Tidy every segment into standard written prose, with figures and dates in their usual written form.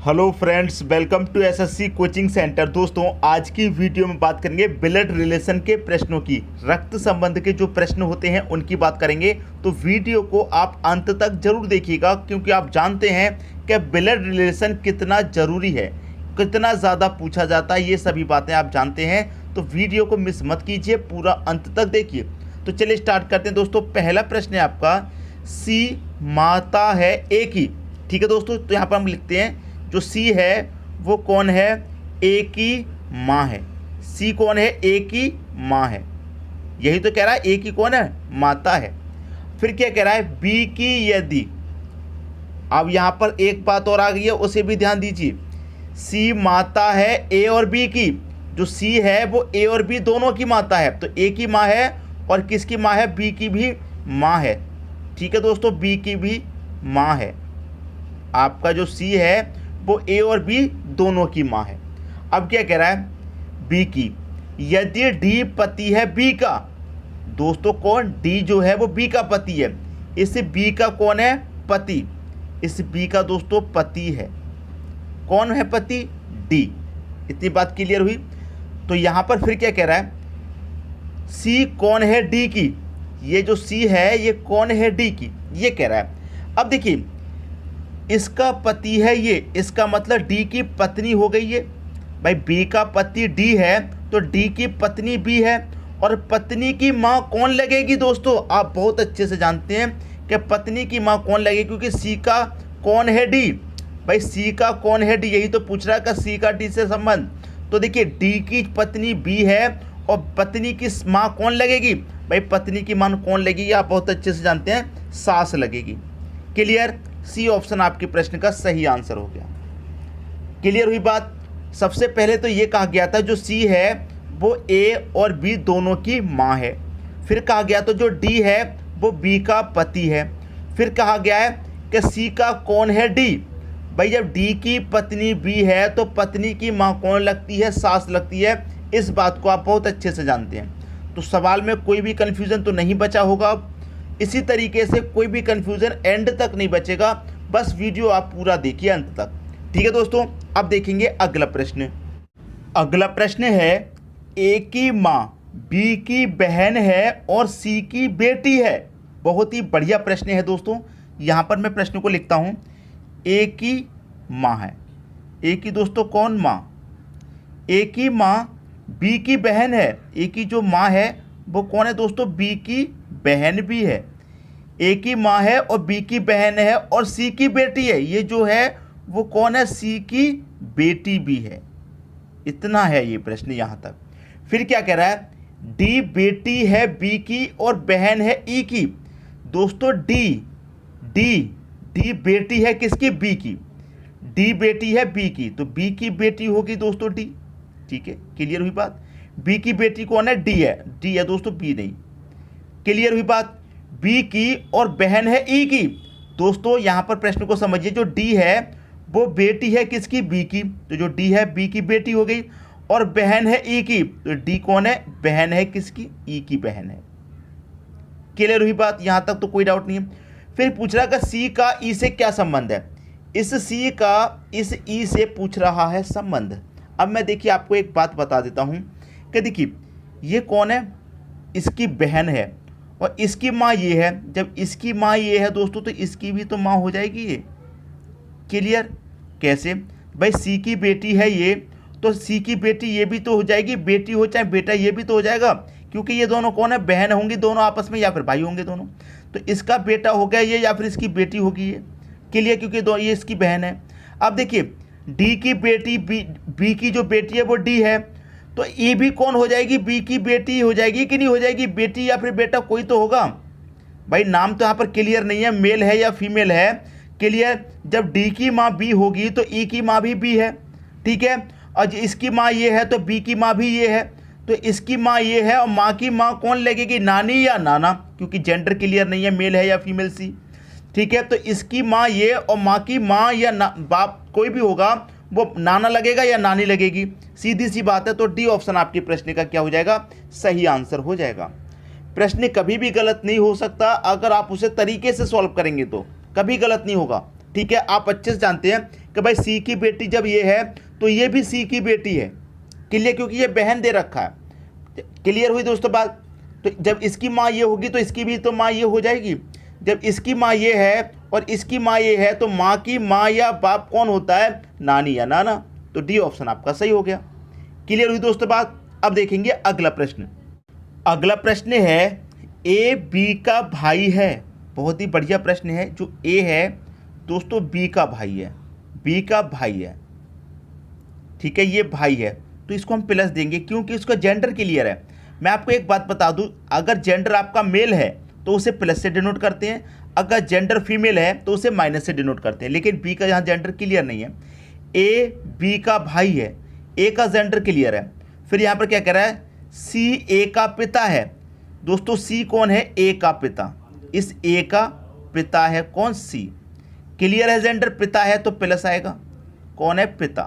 Hello friends, welcome to SSC coaching centre. दोस्तों, आज की वीडियो में बात करेंगे ब्लड रिलेशन के प्रश्नों की। रक्त संबंध के जो प्रश्न होते हैं उनकी बात करेंगे, तो वीडियो को आप अंत तक जरूर देखिएगा, क्योंकि आप जानते हैं कि ब्लड रिलेशन कितना ज़रूरी है, कितना ज़्यादा पूछा जाता है, ये सभी बातें आप जानते हैं। तो वीडियो को मिस मत कीजिए, पूरा अंत तक देखिए। तो चलिए स्टार्ट करते हैं। दोस्तों, पहला प्रश्न है आपका, सी माता है ए की। ठीक है दोस्तों, तो यहाँ पर हम लिखते हैं जो सी है वो कौन है, ए की माँ है। सी कौन है, ए की माँ है। यही तो कह रहा है, ए की कौन है, माता है। फिर क्या कह रहा है, बी की यदि। अब यहाँ पर एक बात और आ गई है, उसे भी ध्यान दीजिए। सी माता है ए और बी की। जो सी है वो ए और बी दोनों की माता है, तो ए की माँ है और किसकी माँ है, बी की भी माँ है। ठीक है दोस्तों, बी की भी माँ है। आपका जो सी है वो ए और बी दोनों की माँ है। अब क्या कह रहा है, बी की यदि डी पति है बी का। दोस्तों, कौन, डी जो है वो बी का पति है। इस बी का कौन है, पति। इस बी का दोस्तों पति है। कौन है पति, डी। इतनी बात क्लियर हुई। तो यहां पर फिर क्या कह रहा है, सी कौन है, डी की। ये जो सी है ये कौन है, डी की, ये कह रहा है। अब देखिए, इसका पति है ये, इसका मतलब डी की पत्नी हो गई है। भाई, बी का पति डी है तो डी की पत्नी बी है। और पत्नी की माँ कौन लगेगी दोस्तों, आप बहुत अच्छे से जानते हैं कि पत्नी की माँ कौन लगेगी, क्योंकि सी का कौन है, डी। भाई, सी का कौन है, डी, यही तो पूछ रहा है कि सी का डी से संबंध। तो देखिए, डी की पत्नी बी है और पत्नी की माँ कौन लगेगी। भाई, पत्नी की माँ कौन लगेगी, आप बहुत अच्छे से जानते हैं, सास लगेगी। क्लियर, सी ऑप्शन आपके प्रश्न का सही आंसर हो गया। क्लियर हुई बात। सबसे पहले तो ये कहा गया था जो सी है वो ए और बी दोनों की माँ है। फिर कहा गया तो जो डी है वो बी का पति है। फिर कहा गया है कि सी का कौन है, डी। भाई, जब डी की पत्नी बी है तो पत्नी की माँ कौन लगती है, सास लगती है। इस बात को आप बहुत अच्छे से जानते हैं। तो सवाल में कोई भी कन्फ्यूज़न तो नहीं बचा होगा। इसी तरीके से कोई भी कन्फ्यूज़न एंड तक नहीं बचेगा। बस वीडियो आप पूरा देखिए अंत तक। ठीक है दोस्तों, अब देखेंगे अगला प्रश्न। अगला प्रश्न है, ए की माँ बी की बहन है और सी की बेटी है। बहुत ही बढ़िया प्रश्न है दोस्तों। यहाँ पर मैं प्रश्न को लिखता हूँ, ए की माँ है। ए की दोस्तों कौन, माँ। ए की माँ बी की बहन है। ए की जो माँ है वो कौन है दोस्तों, बी की बहन भी है। ए की माँ है और बी की बहन है और सी की बेटी है। ये जो है वो कौन है, सी की बेटी भी है। इतना है ये प्रश्न यहाँ तक। फिर क्या कह रहा है, डी बेटी है बी की और बहन है ई की। दोस्तों, डी बेटी है किसकी, बी की। डी बेटी है बी की, तो बी की बेटी होगी दोस्तों डी। ठीक है, क्लियर हुई बात। बी की बेटी कौन है, डी है दोस्तों, बी नहीं। क्लियर हुई बात। बी की और बहन है ई की। दोस्तों, यहाँ पर प्रश्न को समझिए, जो डी है वो बेटी है किसकी, बी की। तो जो डी है बी की बेटी हो गई और बहन है ई की। तो डी कौन है, बहन है किसकी, ई की बहन है। क्लियर हुई बात, यहाँ तक तो कोई डाउट नहीं है। फिर पूछ रहा है कि सी का ई से क्या संबंध है। इस सी का इस ई से पूछ रहा है संबंध। अब मैं देखिए आपको एक बात बता देता हूँ कि देखिए, ये कौन है, इसकी बहन है और इसकी माँ ये है। जब इसकी माँ ये है दोस्तों तो इसकी भी तो माँ हो जाएगी ये। क्लियर, कैसे, भाई सी की बेटी है ये, तो सी की बेटी ये भी तो हो जाएगी, बेटी हो चाहे बेटा ये भी तो हो जाएगा, क्योंकि ये दोनों कौन है, बहन होंगी दोनों आपस में, या फिर भाई होंगे दोनों। तो इसका बेटा हो गया ये, या फिर इसकी बेटी होगी ये। क्लियर, क्योंकि ये इसकी बहन है। अब देखिए, डी की बेटी बी की जो बेटी है वो डी है, तो ये भी कौन हो जाएगी, बी की बेटी हो जाएगी कि नहीं हो जाएगी, बेटी या फिर बेटा कोई तो होगा। भाई, नाम तो यहाँ पर क्लियर नहीं है, मेल है या फीमेल है। क्लियर, जब डी की माँ बी होगी तो ई की माँ भी बी है। ठीक है, और इसकी माँ ये है तो बी की माँ भी ये है। तो इसकी माँ ये है और माँ की माँ कौन लगेगी, नानी या नाना, क्योंकि जेंडर क्लियर नहीं है, मेल है या फीमेल सी। ठीक है, तो इसकी माँ ये और माँ की माँ या बाप कोई भी होगा, वो नाना लगेगा या नानी लगेगी। सीधी सी बात है। तो डी ऑप्शन आपके प्रश्न का क्या हो जाएगा, सही आंसर हो जाएगा। प्रश्न कभी भी गलत नहीं हो सकता अगर आप उसे तरीके से सॉल्व करेंगे तो कभी गलत नहीं होगा। ठीक है, आप अच्छे से जानते हैं कि भाई सी की बेटी जब ये है तो ये भी सी की बेटी है। क्लियर, क्योंकि ये बहन दे रखा है। क्लियर हुई दोस्तों बात। तो जब इसकी माँ ये होगी तो इसकी भी तो माँ ये हो जाएगी। जब इसकी माँ ये है और इसकी माँ ये है तो माँ की माँ या बाप कौन होता है? नानी या नाना। तो डी ऑप्शन आपका सही हो गया। क्लियर हुई दोस्तों बात। अब देखेंगे अगला प्रश्न। अगला प्रश्न है ए बी का भाई है। बहुत ही बढ़िया प्रश्न है। जो ए है दोस्तों बी का भाई है, बी का भाई है, ठीक है, ये भाई है, तो इसको हम प्लस देंगे क्योंकि इसका जेंडर क्लियर है। मैं आपको एक बात बता दूं, अगर जेंडर आपका मेल है तो उसे प्लस से डिनोट करते हैं, अगर जेंडर फीमेल है तो उसे माइनस से डिनोट करते हैं, लेकिन बी का यहाँ जेंडर क्लियर नहीं है। ए बी का भाई है, ए का जेंडर क्लियर है। फिर यहाँ पर क्या कह रहा है? सी ए का पिता है। दोस्तों सी कौन है? ए का पिता। इस ए का पिता है कौन? सी। क्लियर है, जेंडर पिता है तो प्लस आएगा। कौन है? पिता।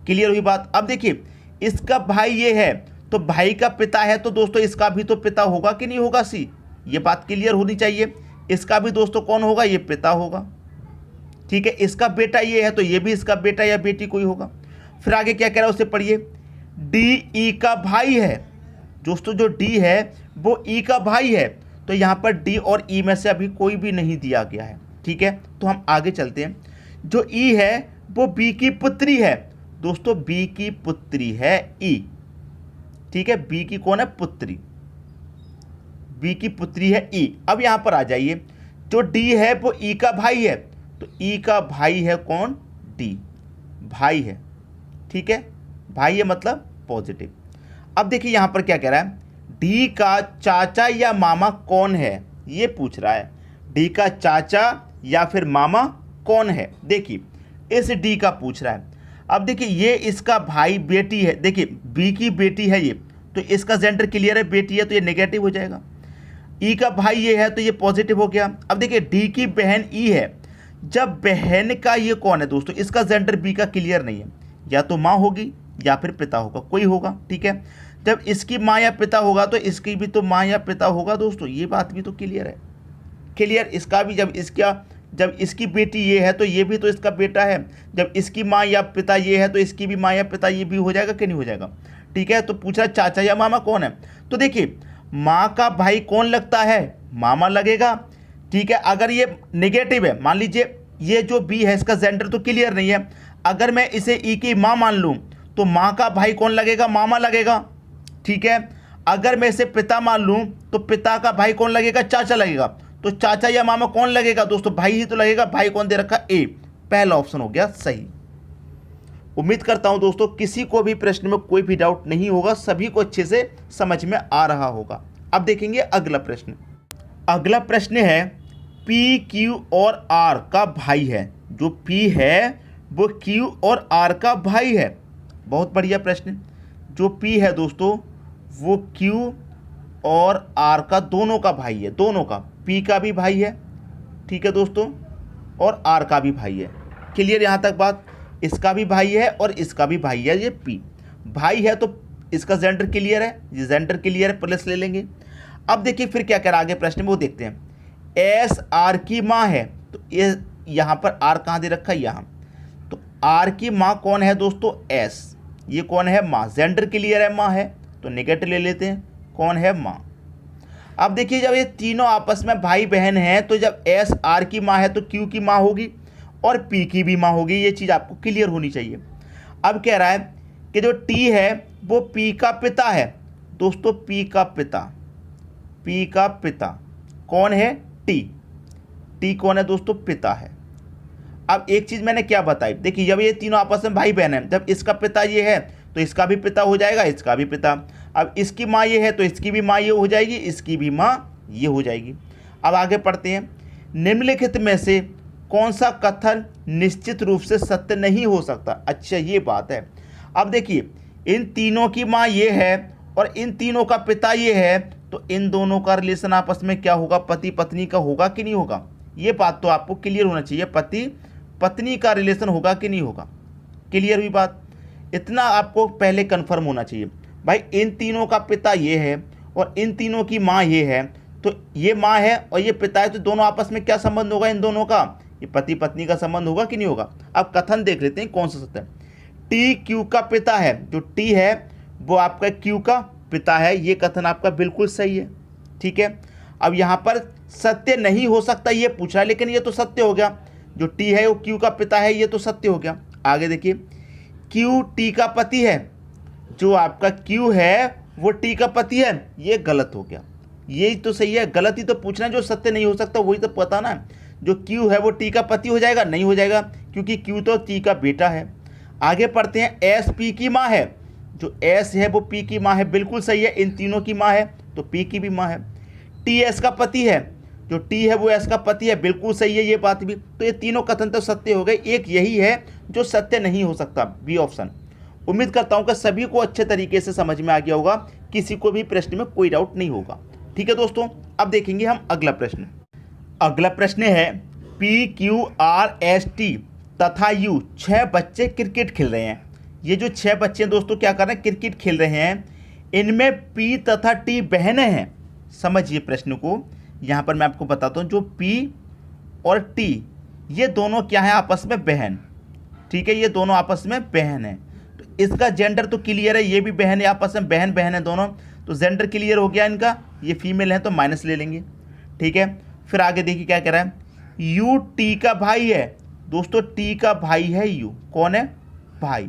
क्लियर हुई बात। अब देखिए इसका भाई ये है तो भाई का पिता है तो दोस्तों इसका भी तो पिता होगा कि नहीं होगा? सी। ये बात क्लियर होनी चाहिए। इसका भी दोस्तों कौन होगा? ये पिता होगा। ठीक है, इसका बेटा ये है तो ये भी इसका बेटा या बेटी कोई होगा। फिर आगे क्या कह रहा है उसे पढ़िए। डी ई का भाई है। दोस्तों जो डी है वो ई का भाई है, तो यहाँ पर डी और ई में से अभी कोई भी नहीं दिया गया है। ठीक है, तो हम आगे चलते हैं। जो ई है वो बी की पुत्री है। दोस्तों बी की पुत्री है ई। ठीक है, बी की कौन है? पुत्री। बी की पुत्री है ई। अब यहां पर आ जाइए, जो डी है वो ई का भाई है, तो ई का भाई है कौन? डी। भाई है। ठीक है, भाई है मतलब पॉजिटिव। अब देखिए यहां पर क्या कह रहा है? डी का चाचा या मामा कौन है, ये पूछ रहा है। डी का चाचा या फिर मामा कौन है? देखिए इस डी का पूछ रहा है। अब देखिए ये इसका भाई बेटी है। देखिए बी की बेटी है ये, तो इसका जेंडर क्लियर है, बेटी है तो ये नेगेटिव हो जाएगा। ई का भाई ये है तो ये पॉजिटिव हो गया। अब देखिए डी की बहन ई है। जब बहन का ये कौन है दोस्तों? इसका जेंडर बी का क्लियर नहीं है, या तो माँ होगी या फिर पिता होगा, कोई होगा। ठीक है, जब इसकी माँ या पिता होगा तो इसकी भी तो माँ या पिता होगा दोस्तों, ये बात भी तो क्लियर है। क्लियर, इसका भी जब इसकी बेटी ये है तो ये भी तो इसका बेटा है। जब इसकी माँ या पिता ये है तो इसकी भी माँ या पिता ये भी हो जाएगा कि नहीं हो जाएगा? ठीक है, तो पूछा चाचा या मामा कौन है, तो देखिए माँ का भाई कौन लगता है? मामा लगेगा। ठीक है, अगर ये नेगेटिव है, मान लीजिए ये जो बी है इसका जेंडर तो क्लियर नहीं है, अगर मैं इसे ई की माँ मान लूँ तो माँ का भाई कौन लगेगा? मामा लगेगा। ठीक है, अगर मैं इसे पिता मान लूँ तो पिता का भाई कौन लगेगा? चाचा लगेगा। तो चाचा या मामा कौन लगेगा दोस्तों? भाई ही तो लगेगा। भाई कौन दे रखा? ए। पहला ऑप्शन हो गया सही। उम्मीद करता हूं दोस्तों किसी को भी प्रश्न में कोई भी डाउट नहीं होगा, सभी को अच्छे से समझ में आ रहा होगा। अब देखेंगे अगला प्रश्न। अगला प्रश्न है पी क्यू और आर का भाई है। जो पी है वो क्यू और आर का भाई है। बहुत बढ़िया प्रश्न। जो पी है दोस्तों वो क्यू और आर का दोनों का भाई है, दोनों का। पी का भी भाई है, ठीक है दोस्तों, और आर का भी भाई है। क्लियर यहाँ तक बात? इसका भी भाई है और इसका भी भाई है। ये पी भाई है तो इसका जेंडर क्लियर है, ये जेंडर क्लियर है, प्लस ले लेंगे। अब देखिए फिर क्या कह रहा आगे प्रश्न में, वो देखते हैं। एस आर की माँ है, तो ये यहाँ पर आर कहाँ दे रखा है? यहाँ। तो आर की माँ कौन है दोस्तों? एस। ये कौन है? माँ। जेंडर क्लियर है, माँ है, तो नेगेटिव ले लेते हैं। कौन है? माँ। अब देखिए जब ये तीनों आपस में भाई बहन हैं तो जब एस आर की माँ है तो क्यू की माँ होगी और पी की भी माँ होगी। ये चीज़ आपको क्लियर होनी चाहिए। अब कह रहा है कि जो टी है वो पी का पिता है। दोस्तों पी का पिता, पी का पिता कौन है? टी। टी कौन है दोस्तों? पिता है। अब एक चीज़ मैंने क्या बताई, देखिए जब ये तीनों आपस में भाई बहन हैं, जब इसका पिता ये है तो इसका भी पिता हो जाएगा, इसका भी पिता। अब इसकी माँ ये है तो इसकी भी माँ ये हो जाएगी, इसकी भी माँ ये हो जाएगी। अब आगे पढ़ते हैं। निम्नलिखित में से कौन सा कथन निश्चित रूप से सत्य नहीं हो सकता? अच्छा ये बात है। अब देखिए इन तीनों की माँ ये है और इन तीनों का पिता ये है, तो इन दोनों का रिलेशन आपस में क्या होगा? पति पत्नी का होगा कि नहीं होगा? ये बात तो आपको क्लियर होना चाहिए। पति पत्नी का रिलेशन होगा कि नहीं होगा? क्लियर हुई बात? इतना आपको पहले कंफर्म होना चाहिए। भाई इन तीनों का पिता ये है और इन तीनों की माँ ये है, तो ये माँ है और ये पिता है, तो दोनों आपस में क्या संबंध होगा इन दोनों का? ये पति पत्नी का संबंध होगा कि नहीं होगा। अब कथन देख लेते हैं कौन सा सत्य है। टी क्यू का पिता है, जो टी है वो आपका क्यू का पिता है, ये कथन आपका बिल्कुल सही है। ठीक है, अब यहाँ पर सत्य नहीं हो सकता ये पूछ रहा है, लेकिन ये तो सत्य हो गया। जो टी है वो क्यू का पिता है, ये तो सत्य हो गया। आगे देखिए, क्यू टी का पति है, जो आपका क्यू है वो टी का पति है, ये गलत हो गया। यही तो सही है, गलत ही तो पूछना है। जो सत्य नहीं हो सकता वही तो पता ना। जो क्यू है वो टी का पति हो जाएगा, नहीं हो जाएगा, क्योंकि क्यू तो टी का बेटा है। आगे पढ़ते हैं, एस पी की माँ है, जो एस है वो पी की माँ है, बिल्कुल सही है। इन तीनों की माँ है तो पी की भी माँ है। टी एस का पति है, जो टी है वो एस का पति है, बिल्कुल सही है ये बात भी। तो ये तीनों कथन तो सत्य हो गए, एक यही है जो सत्य नहीं हो सकता, बी ऑप्शन। उम्मीद करता हूँ कि सभी को अच्छे तरीके से समझ में आ गया होगा, किसी को भी प्रश्न में कोई डाउट नहीं होगा। ठीक है दोस्तों, अब देखेंगे हम अगला प्रश्न। अगला प्रश्न है, P Q R S T तथा यू 6 बच्चे क्रिकेट खेल रहे हैं। ये जो 6 बच्चे दोस्तों क्या कर रहे हैं, क्रिकेट खेल रहे हैं। इनमें पी तथा टी बहनें हैं। समझिए प्रश्न को, यहाँ पर मैं आपको बताता हूँ, जो पी और टी ये दोनों क्या है, आपस में बहन। ठीक है, ये दोनों आपस में बहन है। तो इसका जेंडर तो क्लियर है, ये भी बहन है, आपस में बहन बहन है दोनों, तो जेंडर क्लियर हो गया इनका। ये फीमेल है तो माइनस ले लेंगे। ठीक है, फिर आगे देखिए क्या कह रहा है, यू टी का भाई है। दोस्तों टी का भाई है यू, कौन है, भाई,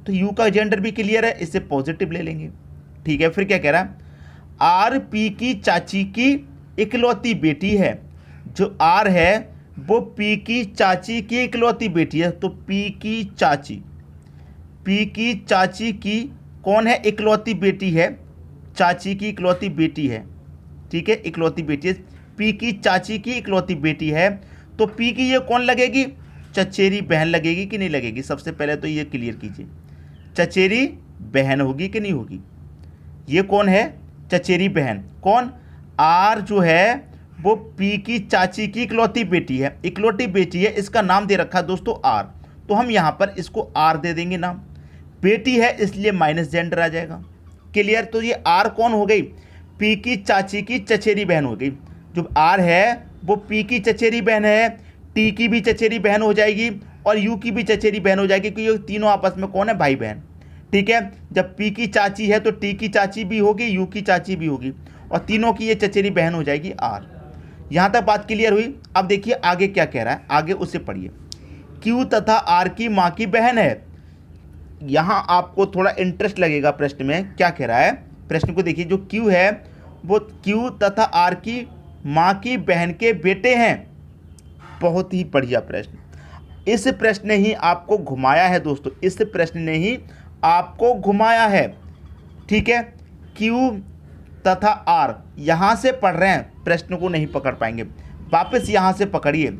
तो यू का जेंडर भी क्लियर है, इससे पॉजिटिव ले लेंगे। ठीक है, फिर क्या कह रहा है, आर पी की चाची की इकलौती बेटी है। जो आर है वो पी की चाची की इकलौती बेटी है, तो पी की चाची की कौन है, इकलौती बेटी है, चाची की इकलौती बेटी है। ठीक है, इकलौती बेटी है, पी की चाची की इकलौती बेटी है। तो पी की ये कौन लगेगी, चचेरी बहन लगेगी कि नहीं लगेगी। सबसे पहले तो ये क्लियर कीजिए, चचेरी बहन होगी कि नहीं होगी। ये कौन है, चचेरी बहन। कौन, आर जो है वो पी की चाची की इकलौती बेटी है, इकलौती बेटी है, इसका नाम दे रखा है दोस्तों आर, तो हम यहाँ पर इसको आर दे देंगे नाम। बेटी है इसलिए माइनस जेंडर आ जाएगा। क्लियर, तो ये आर कौन हो गई, पी की चाची की चचेरी बहन हो गई। जो आर है वो पी की चचेरी बहन है, टी की भी चचेरी बहन हो जाएगी और यू की भी चचेरी बहन हो जाएगी, क्योंकि ये तीनों आपस में कौन है, भाई बहन। ठीक है, जब पी की चाची है तो टी की चाची भी होगी, यू की चाची भी होगी, और तीनों की ये चचेरी बहन हो जाएगी आर। यहाँ तक बात क्लियर हुई। अब देखिए आगे क्या कह रहा है, आगे उससे पढ़िए। क्यू तथा आर की माँ की बहन है। यहाँ आपको थोड़ा इंटरेस्ट लगेगा प्रश्न में, क्या कह रहा है, प्रश्न को देखिए। जो क्यू है वो क्यू तथा आर की माँ की बहन के बेटे हैं। बहुत ही बढ़िया प्रश्न। इस प्रश्न ने ही आपको घुमाया है दोस्तों, इस प्रश्न ने ही आपको घुमाया है। ठीक है, क्यू तथा आर यहाँ से पढ़ रहे हैं, प्रश्न को नहीं पकड़ पाएंगे, वापस यहाँ से पकड़िए।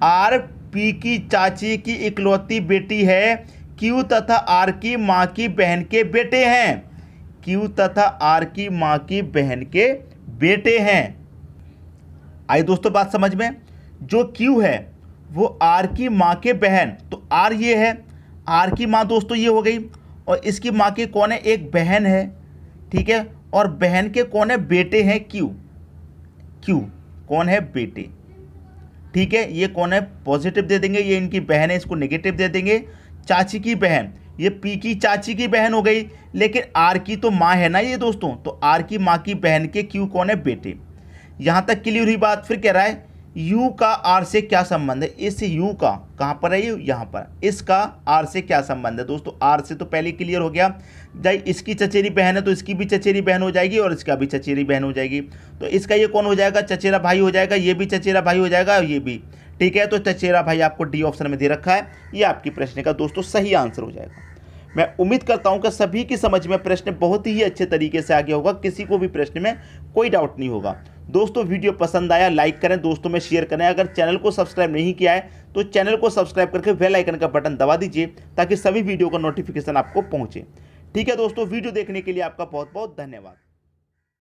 आर पी की चाची की इकलौती बेटी है, क्यू तथा आर की माँ की बहन के बेटे हैं। क्यू तथा आर की माँ की बहन के बेटे हैं। आई दोस्तों बात समझ में। जो क्यू है वो आर की माँ के बहन, तो आर ये है, आर की माँ दोस्तों ये हो गई, और इसकी माँ की कौन है, एक बहन है। ठीक है, और बहन के कौन है, बेटे हैं क्यू, क्यू कौन है, बेटे। ठीक है, ये कौन है, पॉजिटिव दे देंगे, ये इनकी बहन है, इसको नेगेटिव दे देंगे। चाची की बहन, ये पी की चाची की बहन हो गई, लेकिन आर की तो माँ है ना ये दोस्तों, तो आर की माँ की बहन के क्यू कौन है, बेटे। यहाँ तक क्लियर हुई बात। फिर कह रहा है यू का आर से क्या संबंध है। इस यू का कहाँ पर है, यू यहाँ पर, इसका आर से क्या संबंध है दोस्तों। आर से तो पहले क्लियर हो गया, जब इसकी चचेरी बहन है तो इसकी भी चचेरी बहन हो जाएगी और इसका भी चचेरी बहन हो जाएगी, तो इसका ये कौन हो जाएगा, चचेरा भाई हो जाएगा, ये भी चचेरा भाई हो जाएगा और ये भी। ठीक है, तो चचेरा भाई आपको डी ऑप्शन में दे रखा है, ये आपकी प्रश्न का दोस्तों सही आंसर हो जाएगा। मैं उम्मीद करता हूं कि सभी की समझ में प्रश्न बहुत ही अच्छे तरीके से आ गया होगा, किसी को भी प्रश्न में कोई डाउट नहीं होगा। दोस्तों वीडियो पसंद आया लाइक करें, दोस्तों में शेयर करें। अगर चैनल को सब्सक्राइब नहीं किया है तो चैनल को सब्सक्राइब करके बेल आइकन का बटन दबा दीजिए, ताकि सभी वीडियो का नोटिफिकेशन आपको पहुंचे। ठीक है दोस्तों, वीडियो देखने के लिए आपका बहुत बहुत धन्यवाद।